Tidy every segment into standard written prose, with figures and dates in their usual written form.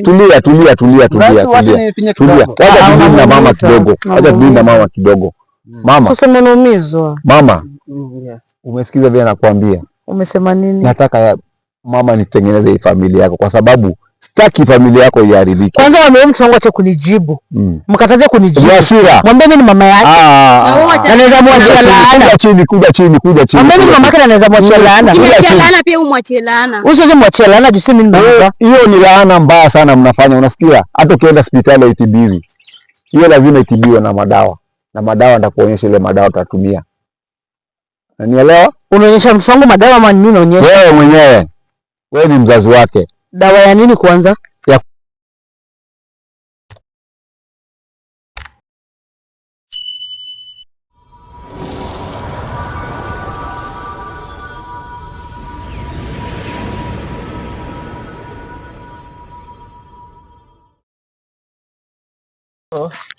Tulia. Wacha mimi na mama kidogo. Mama. Sasa umeumizwa. Mama. Umesikiza vile nakwambia? Umesema nini? Nataka mama nitengeneze hii familia yako kwa sababu sitaki familia yako iharibike. Kwanza wewe mtu wangu acha kunijibu. Mkataze kunijibu. Mwambie mimi ni mama yake. Anaweza mwachia laana. Kuja chini. Mwambie mimi mama yake anaweza mwachia laana. Mwachia laana pia umwachie laana. Usiweze mwachia laana juu si mimi mama. Hiyo ni laana mbaya sana mnafanya, unasikia? Hata ukienda hospitali itibiwi. Hiyo lazima itibiwe na madawa. Na madawa ndakuonyesha ile madawa utatumia. Unanielewa? Unaonyesha msongo madawa ama nini unaonyesha? Wewe mwenyewe. Wewe ni mzazi wake. Dawa ya nini kwanza? Ya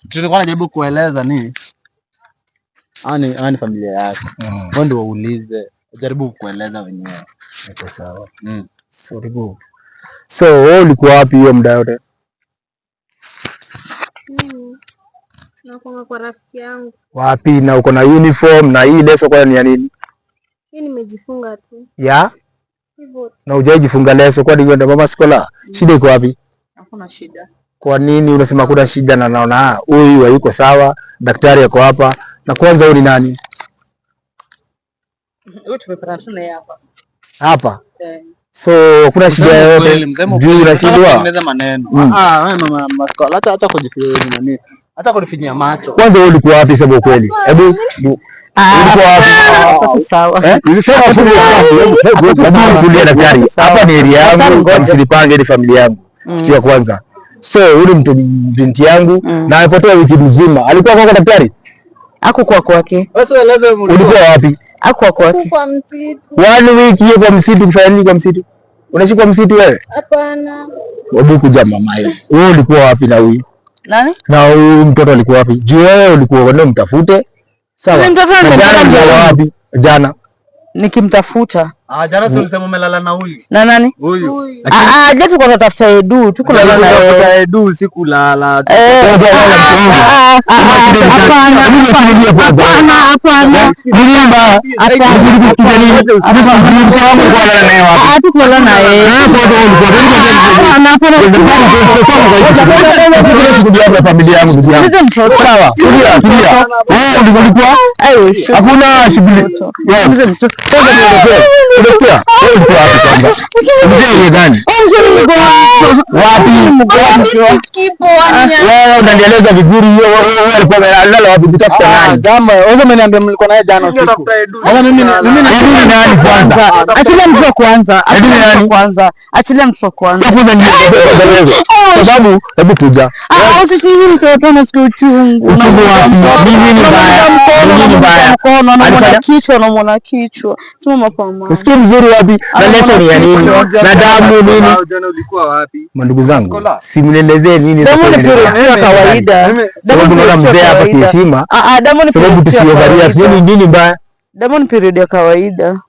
tulikuwa najaribu kueleza ni ani familia yake. Wewe ndio uulize, jaribu kueleza wenyewe. Iko sawa. So wewe ulikuwa wapi hiyo muda yote? Nakuwa kwa rafiki yangu. Wapi? Na uko na uniform na hii leso kwa ni ya nini? Hii nimejifunga tu. Ya? Hivyo. Na hujajifunga leso kwa nini mama skola? Shida iko wapi? Hakuna shida. Kwa nini unasema kuna shida na naona huyu hayuko sawa, daktari yako hapa. Na kwanza huyu ni nani? Wewe tumepata tu naye hapa. Hapa? So kuna shida yoyote? Juu unashindwa. Tengeneza maneno. Wewe mama maskola acha kujifinya nini? Hata kunifinyia macho. Kwanza wewe ulikuwa wapi sema ukweli? Hebu ulikuwa wapi? Sawa. Nilisema kulia daktari. Hapa ni area yangu, msinipange ni familia yangu. Kitu ya kwanza. So huyu mtu binti yangu na amepotea wiki mzima. Alikuwa kwa daktari? Hakukuwa kwake. Wewe eleza ulikuwa wapi? Hakukuwa kwake. Kwa msitu. 1 week hiyo kwa msitu kufanya nini kwa msitu? Unaishi kwa msitu wewe? Hapana. Hebu kuja mama hiyo. Wewe ulikuwa wapi na huyu? Nani? Na huyu mtoto alikuwa wapi? Je, wewe ulikuwa uende mtafute? Sawa. Jana wapi? Jana nikimtafuta. Jana si ulisema umelala na huyu? Na nani? Huyu. Jana tuko tunatafuta Edu, tuko lala na Edu, sikulala. Hapana. Nilimba. Hatukulala na yeye. Familia yangu ndugu yangu. Sawa. Tulia. Hakuna shughuli. Unasikia? Wewe uko wapi kwanza? Unajua gani? Wapi? Wewe unanieleza vizuri hiyo wewe alikuwa analala wapi kutafuta nani? Jamaa, wewe umeniambia mlikuwa naye jana usiku. Sasa mimi nani kwanza? Achilia mtu kwanza. Achilia mtu kwanza. Kwa sababu hebu kuja. Usishini mtoto na siku uchungu. Uchungu wapi? Nini mbaya? Unamuona kichwa. Simama kwa mama. Usikie mzuri wapi? Na leso ni ya nini? Na damu nini? Jana ulikuwa wapi? Ndugu zangu, simnielezee nini damu ni period kawaida. Damu ni mzee hapa kiheshima. Damu ni sababu tusiovalia nini mbaya? Damu ni period ya kawaida.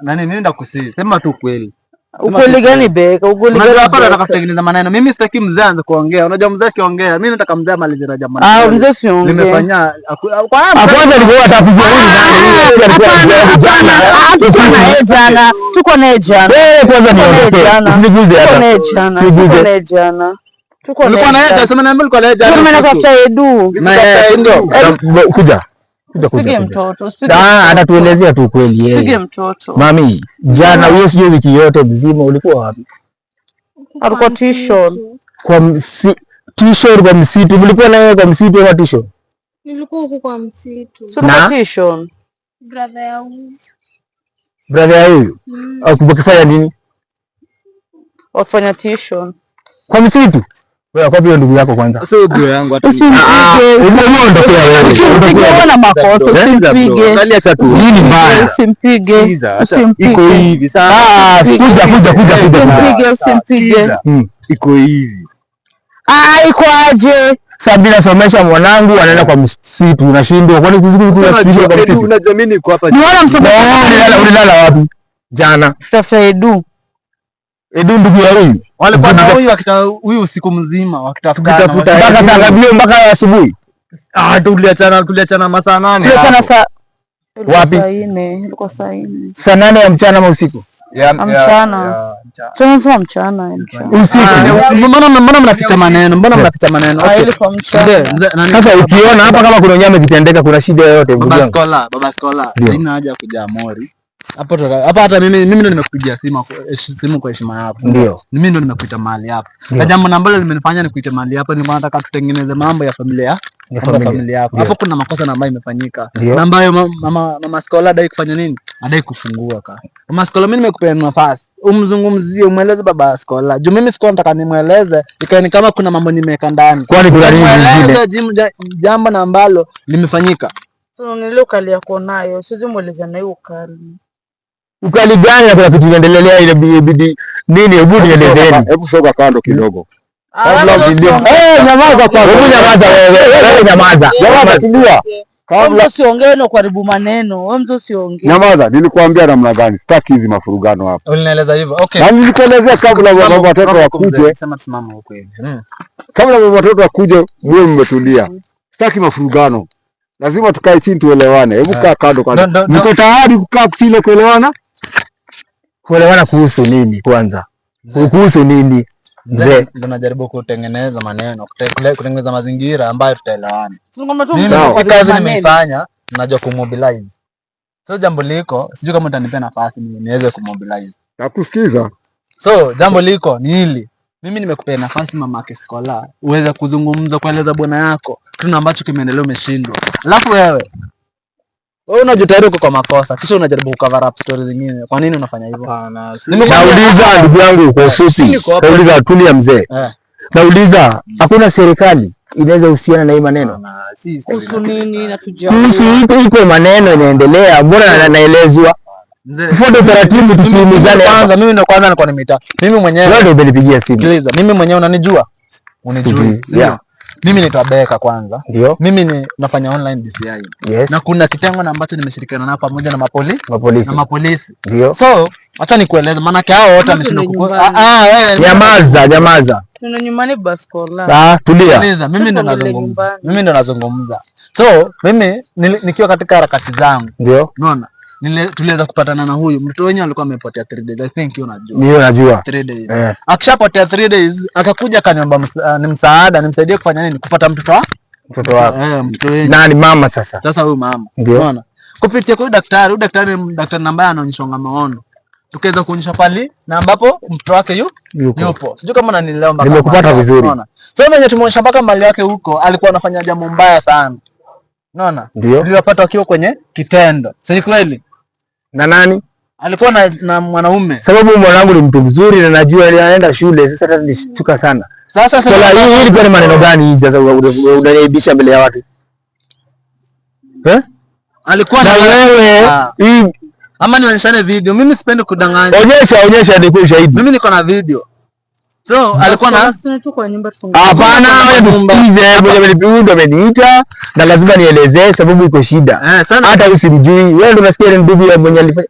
Nani mimi ndakusii. Sema tu kweli. Ukweli gani beka? Ukweli gani? Unajua hapa nataka kutengeneza maneno. Mimi sitaki mzee aanze kuongea. Unajua mzee akiongea, mimi nataka mzee amalize na jamani. Mzee siongee. Nimefanya kwa kwanza alikuwa atapiga huyu jana. Tuko naye jana. Wewe kwanza ni usiniguze hata. Tuko jana. Ulikuwa naye jana, sema niambie ulikuwa naye jana. Mimi natafuta Edu. Kuja. Pige mtoto. Atatuelezea tu kweli yeye. Pige mtoto. Mami, jana hiyo sio wiki yote mzima ulikuwa wapi? Alikuwa Tishon. Tishon kwa msitu. Mlikuwa naye kwa msitu au Tishon? Nilikuwa huko kwa msitu. Na Tishon. Brother ya huyu. Brother ya huyu? Ukifanya nini? Wafanya Tishon. Kwa msitu? Wewe kwa hiyo ndugu yako kwanza. Sio ndugu yangu hata. Usimpige na makosa, usimpige. Angalia cha tu. Hii ni mbaya. Usimpige. Iko hivi sasa. Kuja. Usimpige. Iko hivi. Iko aje? Sabina somesha mwanangu anaenda kwa msitu unashindwa. Kwani kuzunguka kwa msitu? Unajua mimi niko hapa. Niona msomo. Ulilala wapi? Jana. Tafuta Edu. Edu ndugu ya huyu. Walikuwa na huyu huyu usiku mzima wakitafuta mpaka saa ngapi? Mpaka asubuhi. Tuliachana masaa 8. Tuliachana saa wapi? Ilikuwa saa 4. Saa 8 ya mchana ama usiku? Mchana. Sasa mchana. Usiku. Mbona mnaficha maneno? Ilikuwa mchana. Sasa ukiona hapa kama kuna nyama kitendeka, kuna shida yoyote? Baba Skola. Sina haja kuja Mori. Hapa hata mimi ndo nimekupigia simu kwa heshima yako. Ndio. Mimi ndo nimekuita mahali hapa. Na jambo ambalo limenifanya nikuite mahali hapa ni nataka tutengeneze mambo ya familia yako. Hapo kuna makosa ambayo imefanyika. Na ambayo mama Skola dai kufanya nini? Adai kufungua ka. Mama Skola, mimi nimekupea nafasi. Umzungumzie, umueleze baba Skola. Juu mimi sikuwa nataka nimueleze, ikaeni kama kuna mambo nimeweka ndani. Kwani kuna nini nyingine? Jambo na ambalo limefanyika. So nile ukali yako nayo, sio mueleza na hiyo ukali. Ukali gani? Na kuna kitu kinaendelea ile bidii nini? Hebu nielezeni. Hebu soka kando kidogo. Nyamaza kwanza. Hebu nyamaza wewe. Nyamaza. Tulia. Kabla usiongee na kuharibu maneno. Wewe mtu usiongee. Nyamaza, nilikuambia namna gani? Sitaki hizi mafurugano hapa. Ulinieleza hivyo. Okay. Na nilikuelezea kabla baba watoto wakuje. Sema simama huko hivi. Kabla baba watoto wakuje, wewe umetulia. Sitaki mafurugano. Lazima tukae chini tuelewane. Hebu kaa kando kando. Niko tayari kukaa chini kuelewana. Kuelewana kuhusu nini kwanza? Kuhusu nini? Ndio najaribu kutengeneza maneno, kutengeneza mazingira ambayo tutaelewana. Mimi kazi nimeifanya, najua kumobilize. So jambo liko, sijui kama utanipea nafasi niweze kumobilize. Nakusikiza. So jambo liko ni hili. Mimi nimekupea nafasi mama Skola, uweze kuzungumza, kueleza bwana yako tuna ambacho kimeendelea, umeshindwa. Alafu wewe unajitahidi kwa makosa, kisha unajaribu cover up stories zingine. Kwa nini unafanya hivyo? Hapana. Nauliza ndugu yangu kwa ufupi. Nauliza tulia mzee. Nauliza hakuna serikali inaweza husiana na hii maneno? Kuhusu nini na tujao? Kuhusu iko maneno inaendelea. Mbona naelezwa? Fuata taratibu tusiumizane. Kwanza mimi ndo kwanza nilikuwa nimeita. Mimi mwenyewe wewe ndio umenipigia simu. Sikiliza, mimi mwenyewe unanijua. Unijui. Mimi naitwa Beka kwanza. Ndio. Mimi nafanya online DCI. Yes. Na kuna kitengo ambacho nimeshirikiana nao pamoja na mapolisi. Ndio. So, acha nikueleze maana hao wote wameshindwa Nyamaza. Tuna nyumbani basi Skola. Tulia. Sikiliza, mimi ndo nazungumza. So, mimi nikiwa katika harakati zangu. Ndio. Unaona? Tuliweza kupatana na huyu mtoto wenyewe alikuwa amepotea 3 days. I think you unajua. Mimi najua. 3 days. Akishapotea 3 days, akakuja akaniomba msaada, nimsaidie kufanya nini? Kupata mtoto wako. Mtoto wenyewe. Nani mama sasa? Sasa huyu mama. Unaona? Kupitia kwa daktari ambaye anaonyesha maono. Tukaweza kuonyesha pale na ambapo mtoto wake yupo. Sijui kama unanielewa mpaka. Nimekupata vizuri. So mwenye tumeonyesha mpaka mali yake huko, alikuwa anafanya jambo mbaya sana. Unaona? Niliwapata wakiwa kwenye kitendo. Si kweli? Na nani? Alikuwa na mwanaume. Sababu mwanangu ni mtu mzuri na najua anaenda shule. Sasa hata nishtuka sana. Sasa hii ilikuwa ni maneno gani hizi sasa unaniaibisha mbele ya watu? Alikuwa na wewe hii ama nionyeshane video. Mimi sipendi kudanganya. Onyesha ndio ushahidi. Mimi niko na video. So alikuwa na tu kwa nyumba tufunge. Hapana, wewe msikize, mwenye ameniita na lazima nielezee sababu iko shida. Hata usimjui. Wewe ndio unasikia ndugu ya mwenye alifanya.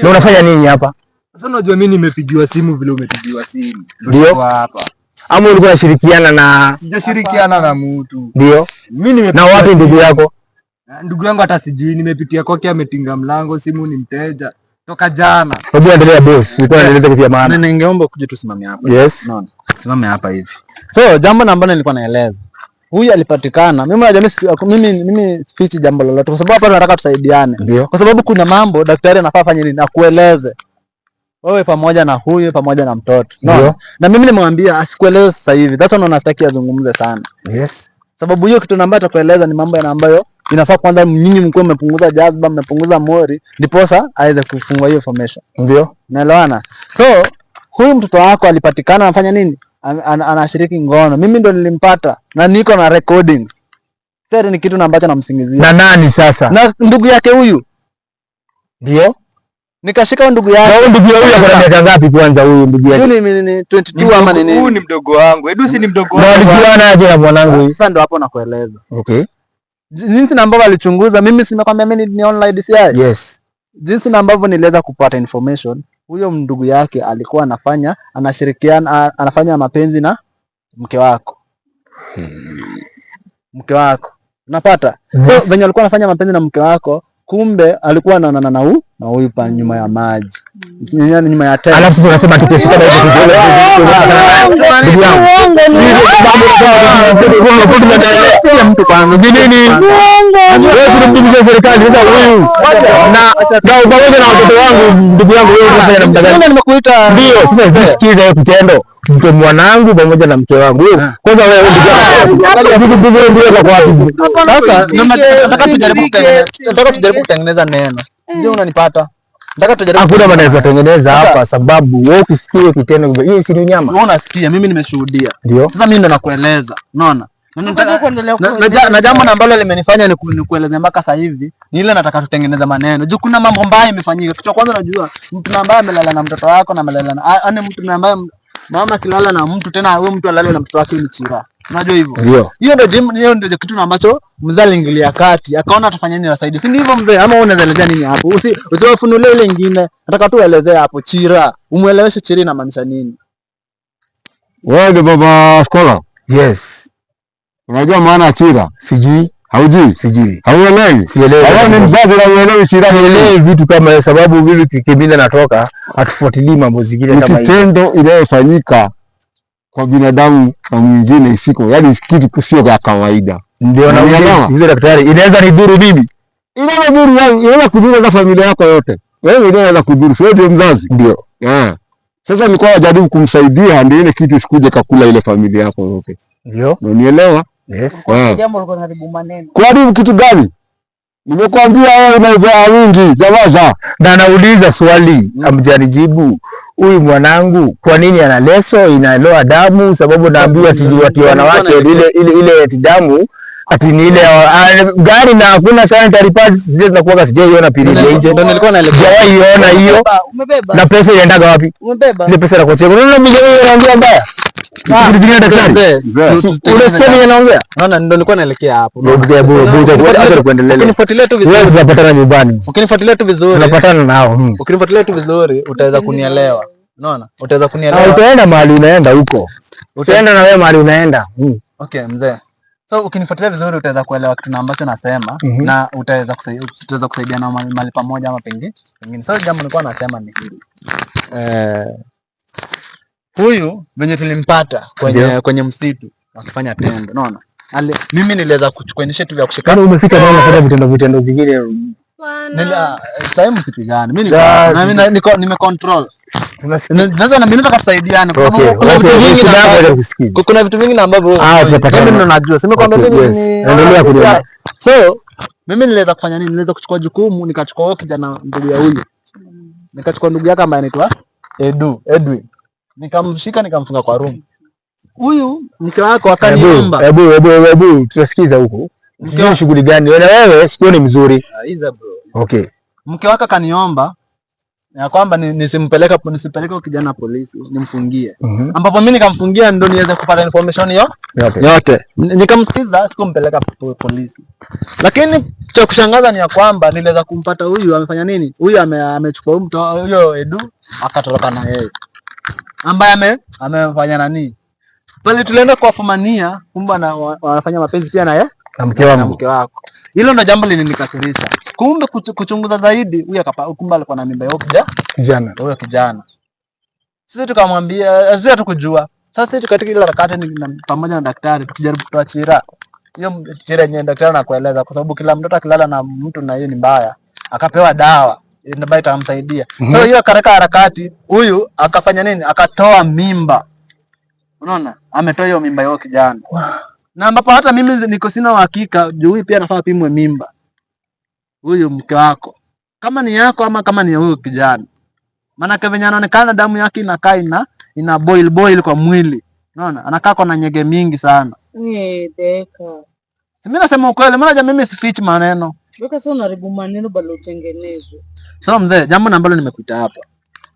Na unafanya nini hapa? Sasa unajua mimi nimepigiwa simu vile umepigiwa simu. Ndio hapa. Ama ulikuwa unashirikiana na? Sijashirikiana na mtu. Ndio. Mimi na wapi ndugu yako? Ndugu yangu hata sijui, nimepitia kwake, ametinga mlango, simu ni mteja. Toka jana. Hebu endelea boss. Ulikuwa unaeleza kitu ya maana. Ningeomba ukuje tusimame hapa. Yes. Unaona? Simame hapa hivi. So jambo ambalo nilikuwa naeleza. Huyu alipatikana. Mimi sifichi jambo lolote kwa sababu hapa nataka tusaidiane. Kwa sababu kuna mambo daktari anafaa afanye nini akueleze. Wewe pamoja na huyu pamoja na mtoto. Na mimi nimemwambia asikueleze sasa hivi. That's why nastaki azungumze sana. Yes. Sababu hiyo kitu ambacho atakueleza ni mambo ambayo inafaa kwanza nyinyi mkuu mmepunguza jazba, mmepunguza mori, ndiposa aweze kufungua hiyo information. Ndio. Naelewana? So, huyu mtoto wako alipatikana anafanya nini? Anashiriki ngono. Mimi ndo nilimpata na niko na recordings. Sasa ni kitu ambacho namsingizia. Na nani sasa? Na ndugu yake huyu. Ndio. Nikashika ndugu yake. Na ndugu yake ana miaka ngapi kwanza huyu ndugu yake? Huyu ni 22 ama nini? Huyu ni mdogo wangu. Edu si ni mdogo wangu. Na alijuana aje na mwanangu huyu? Sasa ndo hapo nakueleza. Okay. Jinsi ambavyo alichunguza, mimi simekwambia mimi ni online DCI. Yes. Jinsi ambavyo niliweza kupata information, huyo ndugu yake alikuwa anafanya mapenzi na mke wako. Mke wako. Unapata? So venye alikuwa anafanya mapenzi na mke wako, kumbe alikuwa anaonana na huyu pa nyuma ya maji. Nyuma ya tena. Alafu tunasema tukifika na hizo mtu kwanza. Nini? Wewe si mtumishi wa serikali sasa huyu. Na pamoja na watoto wangu, ndugu yangu wewe unafanya namna gani? Nimekuita. Ndio, sasa jisikize hiyo kitendo. Mke mwanangu pamoja na mke wangu. Kwanza wewe ndio kwa wapi? Sasa nataka tujaribu kutengeneza neno. Ndio unanipata? Nataka tujaribu. Hakuna maana ya kutengeneza hapa sababu wewe ukisikia kitendo hiyo si nyama. Wewe unasikia, mimi nimeshuhudia. Ndio. Sasa mimi ndo nakueleza. Unaona? Na jambo ambalo limenifanya nikueleze mpaka sasa hivi ni ile nataka tutengeneza maneno. Juu kuna mambo mbaya imefanyika. Kitu cha kwanza najua mtu ambaye amelala na mtoto wako na amelala na mtu ambaye mama kilala na mtu tena wewe mtu alale na mtoto wake ni chira. Unajua hivyo? Ndio. Hiyo ndio kitu ambacho mzee aliingilia kati. Akaona atafanya nini wasaidie. Si ndivyo mzee? Ama wewe unaelezea nini hapo? Usiwafunulie ile nyingine. Nataka tu uelezee hapo chira. Umueleweshe chira inamaanisha nini? Wewe ndio baba Skola? Yes. Unajua maana chira? Sijui. Haujui? Sijui. Hauelewi? Sielewi. Wewe ni mzazi na uelewi chira. Sielewi vitu kama hiyo sababu mimi kikimila natoka atufuatilii mambo zingine kama hiyo. Kitendo inayofanyika kwa binadamu na mwingine isiko, yaani kitu kusio ya kawaida. Ndio na mzee daktari, inaweza nidhuru mimi. Inaweza kudhuru yangu, inaweza kudhuru na familia yako yote. Wewe ndio unaweza kudhuru, sio ndio mzazi? Ndio. Sasa nilikuwa najaribu kumsaidia ndio ile kitu sikuje kakula ile familia yako yote. Ndio. Unanielewa? Yes. Jambo liko karibu maneno. Kuharibu kitu gani? Nimekuambia wewe unaivaa wingi, jawaza. Na nauliza swali, amjanijibu. Huyu mwanangu kwa nini ana leso inaloa damu? Sababu naambiwa ati wanawake ile damu ati ni ile gari na hakuna sanitary pads zile zinakuwa sijaiona period ya nje. Ndio nilikuwa naelewa hiyo. Na pesa inaendaga wapi? Umebeba. Ile pesa inakochea. Unaona mimi naongea mbaya. Ndio daktari. Unasikia mimi naongea? Naona ndio nilikuwa naelekea hapo. Acha kuendelea. Ukinifuatilia tu vizuri. Wewe tunapatana nyumbani. Ukinifuatilia tu vizuri. Tunapatana nao. Ukinifuatilia tu vizuri utaweza kunielewa. Unaona? Utaweza kunielewa. Utaenda mahali unaenda huko. Utaenda na wewe mahali unaenda. Okay, mzee. So ukinifuatilia vizuri utaweza kuelewa kitu ambacho nasema na utaweza kusaidia na mahali pamoja ama pengine. So jambo nilikuwa nasema ni hili. Huyu venye tulimpata kwenye msitu akifanya tendo, unaona? Mimi niliweza kuchukua initiative ya kushika. Kama umefika na unafanya vitendo zingine. Sasa msipigane. Mimi nimecontrol. Naweza na mimi nataka tusaidiane kwa sababu kuna vitu vingi ambavyo mimi ndo najua. Sema kwamba mimi endelea kuelewa. So mimi niliweza kufanya nini? Niliweza kuchukua jukumu, nikachukua huyo kijana ndugu ya huyu. Nikachukua ndugu yake ambaye anaitwa Edwin. Nikamshika nikamfunga kwa room. Huyu mke wako akaniomba. Hebu tutasikiza huko. Ni shughuli gani? Wewe sikioni mzuri. Aiza bro. Okay. Mke wako akaniomba ya kwamba nisipeleke kijana polisi, nimfungie. Ambapo mimi nikamfungia ndio niweze kupata information yote. Nikamsikiza, sikumpeleka polisi. Lakini cha kushangaza ni ya kwamba niliweza kumpata huyu amefanya nini? Huyu amechukua mtu huyo Edu akatoroka na yeye. Ambaye amefanya nani? Pale tulienda kuwafumania, kumbe wanafanya mapenzi pia na yeye na mke wako. Hilo ndo jambo lilinikasirisha. Kumbe kuchunguza zaidi huyu kumbe alikuwa na mimba yake kijana. Sisi tukamwambia, sisi hatukujua. Sasa sisi katika ile harakati pamoja na daktari tukijaribu kutoa chira. Hiyo chira yenyewe daktari anakueleza kwa sababu kila mtoto akilala na mtu na hiyo ni mbaya. Akapewa dawa ambayo itamsaidia. So hiyo karaka harakati huyu akafanya nini? Akatoa mimba. Unaona? Ametoa hiyo mimba yake kijana. Na ambapo hata mimi niko sina uhakika juu huyu pia anafaa pimwe mimba. Huyu mke wako. Kama ni yako ama kama ni huyu kijana. Maana kwenye anaonekana damu yake inakaa ina boil kwa mwili. Unaona? Anakaa kwa na nyege mingi sana. Beka. Mimi nasema ukweli, maana mimi sifichi maneno. Beka sio unaribu maneno bado utengenezwe. So mzee, jambo ambalo nimekuita hapa.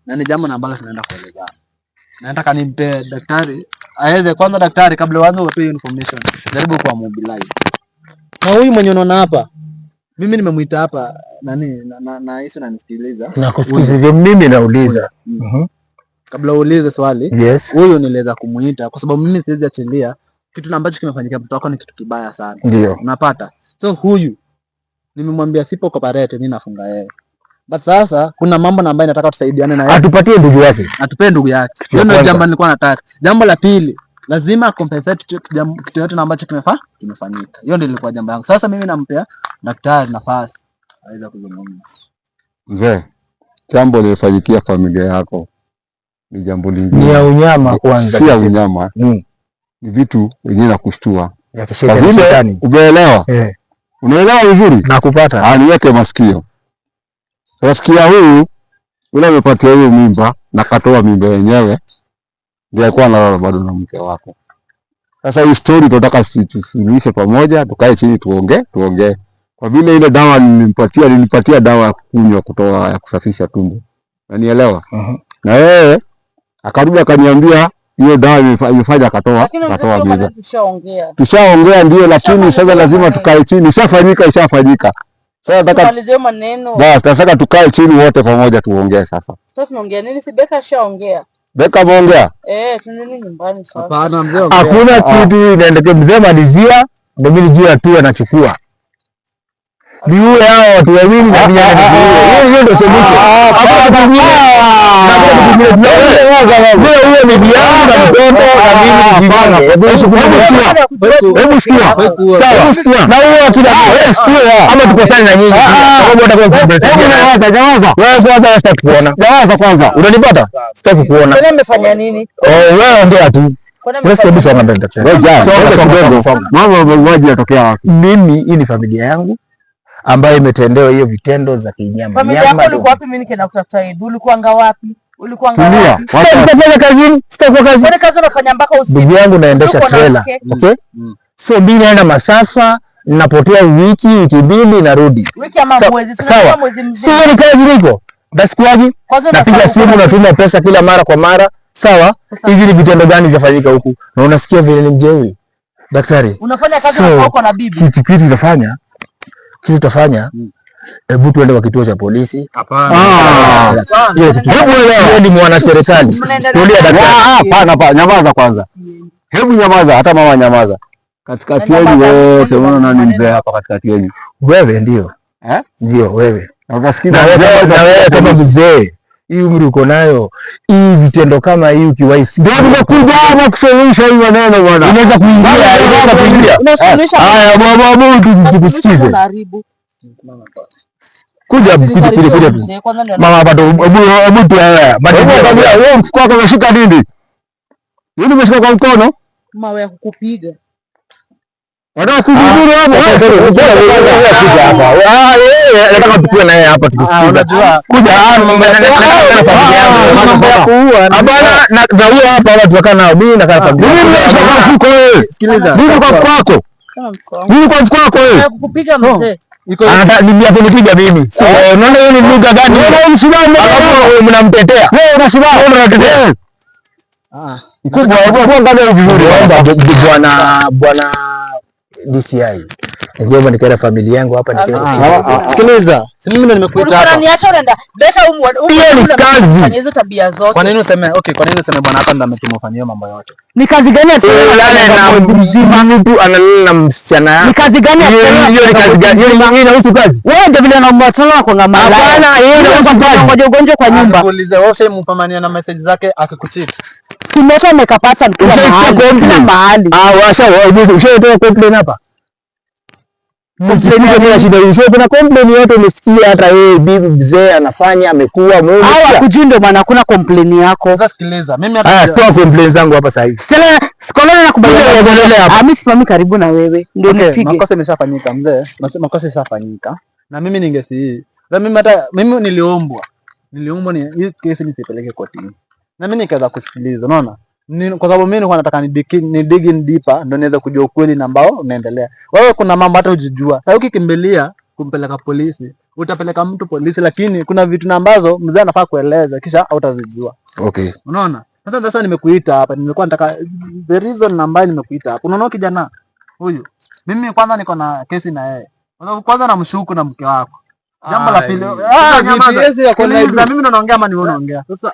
Na ni jambo ambalo tunaenda kuelezana. Nataka nimpe daktari aweze kwanza daktari kabla uanze kupe information. Jaribu kwa mobilize. Na huyu mwenye unaona hapa Mimi nimemuita hapa nani na hisi unanisikiliza. Nakusikiliza mimi nauliza. Kabla uulize swali, yes. Huyu niliweza kumuita kwa sababu mimi siwezi achilia kitu ambacho kimefanyika mtoto wako ni kitu kibaya sana. Ndio. Unapata? So huyu nimemwambia sipo cooperate mimi nafunga yeye. But sasa kuna mambo ambayo nataka tusaidiane na yeye. Atupatie ndugu yake. Atupee ndugu yake. Hiyo ndio jambo nilikuwa nataka. Jambo la pili, lazima compensate kitu yote ambacho kimefanyika. Hiyo ndio ilikuwa jambo langu. Sasa mimi nampea daktari nafasi aweza kuzungumza. Mzee, jambo limefanyikia familia yako ni jambo lingine. Ni ya unyama kwanza. Si ya unyama. Ni vitu wenyewe na kushtua. Ya kishetani. Umeelewa? Unaelewa vizuri? Nakupata. Niweke masikio. Rafiki huyu yule amepatia hiyo mimba na katoa mimba yenyewe ndio alikuwa analala bado na mke wako. Sasa hii story tunataka tusuluhishe pamoja, tukae chini tuongee. Kwa vile ile dawa nilipatia dawa ya kunywa kutoa ya kusafisha tumbo. Unanielewa? Na yeye akarudi akaniambia hiyo dawa imefanya akatoa mimba. Tushaongea ndio, lakini sasa lazima tukae chini. Ishafanyika. Sasa nataka maneno. Basi nataka tukae chini wote pamoja tuongee sasa. Sasa tunaongea nini? Si Beka ashaongea. Beka ameongea? Tuende nyumbani sasa. Hapana mzee. Hakuna kitu inaendelea, mzee malizia, ndio mimi nijue tu anachukua. Niue hao watu wawili na vijana niue. Hiyo ndio solution. Hapa tunakuja. Wewe ni biashara na mtoto na mimi nijipange. Hebu sikia. Sawa. Na wewe kila sikia. Ama tukosane na nyinyi. Sababu utakuwa kumsaidia. Jawaza. Wewe kwanza sitaki kuona. Jawaza kwanza. Unanipata? Sitaki kuona. Wewe umefanya nini? Wewe ongea tu. Wewe sio ngambeni daktari. Mambo mauaji yatokea wapi? Mimi hii ni familia yangu ambayo imetendewa hiyo vitendo za kinyama. Familia yako ulikuwa wapi? Mimi nikaenda kutafuta Edu. Ulikuanga wapi? Sitafanya kazini. Sitakuwa kazini. Kwani kazi unafanya mpaka usiku? Ndugu yangu naendesha trailer. Okay? So mimi naenda masafa, ninapotea wiki mbili narudi. Wiki ama mwezi, sio mwezi mzima. Sio ni kazi niko. Basikuaje? Napiga simu, natuma pesa kila mara kwa mara. Sawa? Hizi ni vitendo gani zafanyika huku? Na unasikia vile ni mjeuri. Daktari. Unafanya kazi na uko na bibi. Kitu utafanya, hebu tuende kwa kituo cha polisi. Hapana. Hebu elewa, ni mwana serikali. Tulia daktari. Hapana, nyamaza kwanza. Hebu nyamaza, hata mama nyamaza. Katikati yenu wote unaona nani mzee hapa katikati yenu? Wewe ndio. Ndio wewe. Na unasikia na wewe kama mzee. Hii umri uko nayo, hii vitendo kama hii ukiwaisi. Ndio nimekuja hapa kusuluhisha hii maneno bwana. Unaweza kuingia. Haya baba, tukusikize. Kuja mama bado hebu tu haya. Wewe mfuko wako unashika nini? Nini umeshika kwa mkono? Mawe ya kukupiga. Nataka kuzuru hapo. Nataka tukue na yeye hapa tukisikiza. Kuja hapa na huyo hapa watu wakaa nao. Mimi nakaa familia. Mimi nashika mfuko wewe. Sikiliza. Mimi kwa mfuko wako. Mimi kwa mfuko wako wewe. Kukupiga mzee. Anataka kunipiga mimi. Unaona hiyo ni lugha gani? Wewe msimame. Mnamtetea. Wewe unasimama unatetea. Mkubwa hebu angalia vizuri. Bwana DCI. Ndio nikaenda familia yangu hapa nikaenda. Sikiliza. Si mimi ndo nimekuita hapa. Unaniacha unaenda. Beka hiyo ni kazi. Fanya hizo tabia zote. Kwa nini useme kwa nini useme bwana hapa ndo ametuma ufanye hiyo mambo yote? Ni kazi gani atalala na mzima mtu analala na msichana yake? Ni kazi gani atalala? Hiyo ni kazi gani? Hiyo inahusu kazi. Wewe ndio vile unamwatana kwa ngamala. Hapana, hiyo inahusu kazi. Ngoja ugonjwa kwa nyumba. Akuulize wewe ushempamania na message zake akikucheat. Kimeta umekapata kila mahali. Ushaitoa complain hapa. Kuna complain yote umesikia, hata yeye bibi mzee anafanya amekuwa mume. Hawa kujindo maana kuna complain yako. Sasa sikiliza, mimi hata toa complain zangu hapa sasa hivi. Sasa skoloni nakubaliana hapa. Mimi simami karibu na wewe. Ndio nipige. Makosa imeshafanyika mzee. Makosa imeshafanyika. Na mimi ningesi. Na mimi hata mimi niliombwa ni hii kesi nisipeleke kotini. Na mimi nikaanza kusikiliza, unaona? Kwa sababu mimi nilikuwa nataka ni dig in deeper ndio niweze kujua ukweli na ambao unaendelea. Wewe kuna mambo hata hujijua. Sasa ukikimbilia kumpeleka polisi, utapeleka mtu polisi, lakini kuna vitu na ambazo mzee anafaa kueleza kisha hautazijua. Okay. Unaona? Sasa nimekuita hapa, nilikuwa nataka the reason ambayo nimekuita hapa. Unaona kijana huyu? Mimi kwanza niko na kesi na yeye. Kwanza namshuku na mke wako. Jambo la pili. Nyamaza. Mimi ndo naongea ama ni wewe unaongea? Sasa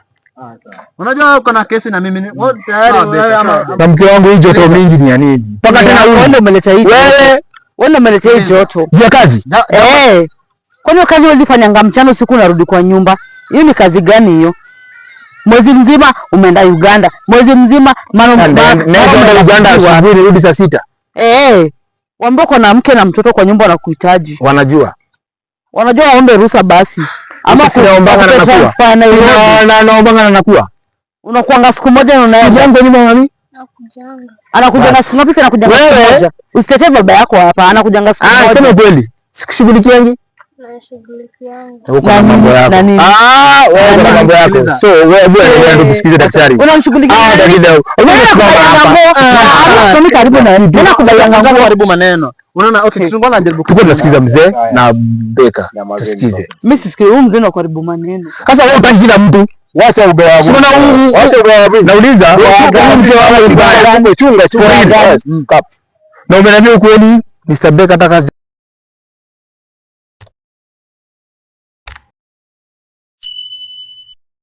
unajua uko na kesi na mimi tayari na mke wangu, hii joto mingi ni ya nini? Mpaka tena wewe ndio umeleta hii. Wewe ndio umeleta hii joto. Ya kazi? Kwani kazi huwezi fanya mchana usiku unarudi kwa nyumba? Hiyo ni kazi gani hiyo? Mwezi mzima umeenda Uganda. Mwezi mzima naenda Uganda asubuhi nirudi saa 6. Waambie uko na mke na mtoto kwa nyumba wanakuhitaji. Wanajua waombe ruhusa basi. Ama kuombanga na nakuwa. Naombanga na nakuwa. Unakuanga siku moja na unaenda. Jango nyumba mami? Nakujanga. Anakujanga siku ngapi? Anakujanga siku moja. Usitetee baba yako hapa. Anakujanga siku moja. Sema kweli. Sikushughulikiangi? Wewe mambo yako. Wewe mambo yako. So wewe ndio kusikiza daktari. Unamshughulikia. Wewe karibu na nini? Tena kubayanga karibu maneno. Unaona, okay, tungoja najaribu kusikiza mzee na Beka. Tusikize. Mimi sisikii huyu mzee na karibu maneno. Sasa wewe utaki kila mtu. Wacha ubaya wako. Wacha ubaya wako. Nauliza, mke wako ni mbaya. Chunga. Na umeniambia ukweli, Mr. Beka ataka